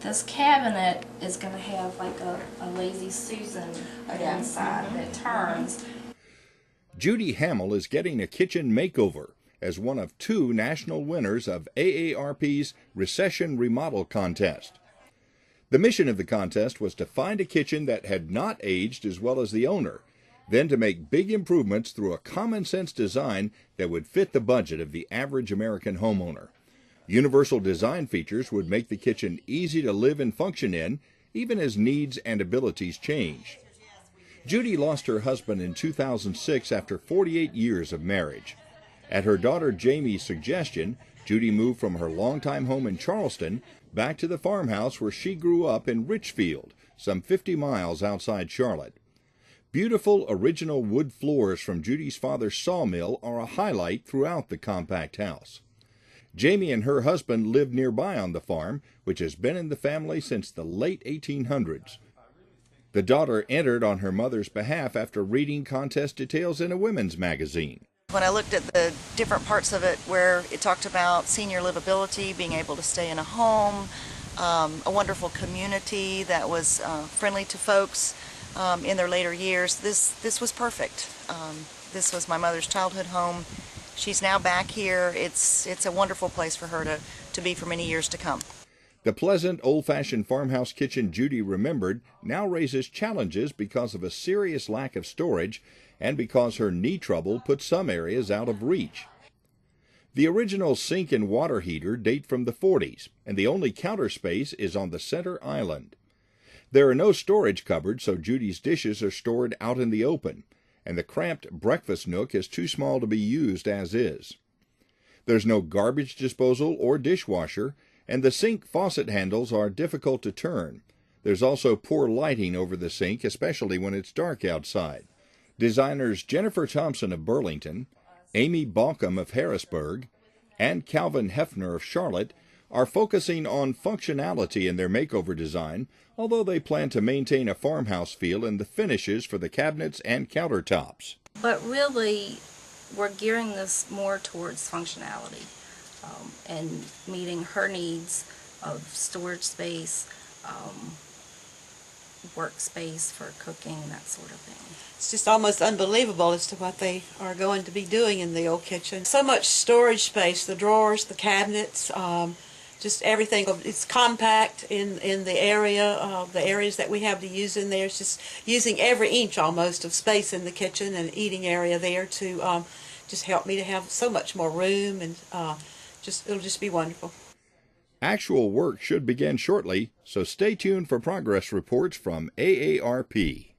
This cabinet is going to have like a lazy Susan inside that turns. Judy Hammill is getting a kitchen makeover as one of 2 national winners of AARP's Recession Remodel contest. The mission of the contest was to find a kitchen that had not aged as well as the owner, then to make big improvements through a common-sense design that would fit the budget of the average American homeowner. Universal design features would make the kitchen easy to live and function in, even as needs and abilities change. Judy lost her husband in 2006 after 48 years of marriage. At her daughter Jamie's suggestion, Judy moved from her longtime home in Charleston back to the farmhouse where she grew up in Richfiled, some 50 miles outside Charlotte. Beautiful original wood floors from Judy's father's sawmill are a highlight throughout the compact house. Jamie and her husband live nearby on the farm, which has been in the family since the late 1800s. The daughter entered on her mother's behalf after reading contest details in a women's magazine. When I looked at the different parts of it where it talked about senior livability, being able to stay in a home, a wonderful community that was friendly to folks in their later years, this was perfect. This was my mother's childhood home. She's now back here. It's a wonderful place for her to be for many years to come. The pleasant, old-fashioned farmhouse kitchen Judy remembered now raises challenges because of a serious lack of storage and because her knee trouble put some areas out of reach. The original sink and water heater date from the 40s, and the only counter space is on the center island. There are no storage cupboards, so Judy's dishes are stored out in the open, and the cramped breakfast nook is too small to be used as is. There's no garbage disposal or dishwasher, and the sink faucet handles are difficult to turn. There's also poor lighting over the sink, especially when it's dark outside. Designers Jennifer Thompson of Burlington, Amy Balcom of Harrisburg, and Calvin Hefner of Charlotte are focusing on functionality in their makeover design, although they plan to maintain a farmhouse feel in the finishes for the cabinets and countertops. But really, we're gearing this more towards functionality and meeting her needs of storage space, workspace for cooking, that sort of thing. It's just almost unbelievable as to what they are going to be doing in the old kitchen. So much storage space, the drawers, the cabinets, just everything. It's compact in the areas that we have to use in there. It's just using every inch almost of space in the kitchen and eating area there to just help me to have so much more room, and it'll just be wonderful. Actual work should begin shortly, so stay tuned for progress reports from AARP.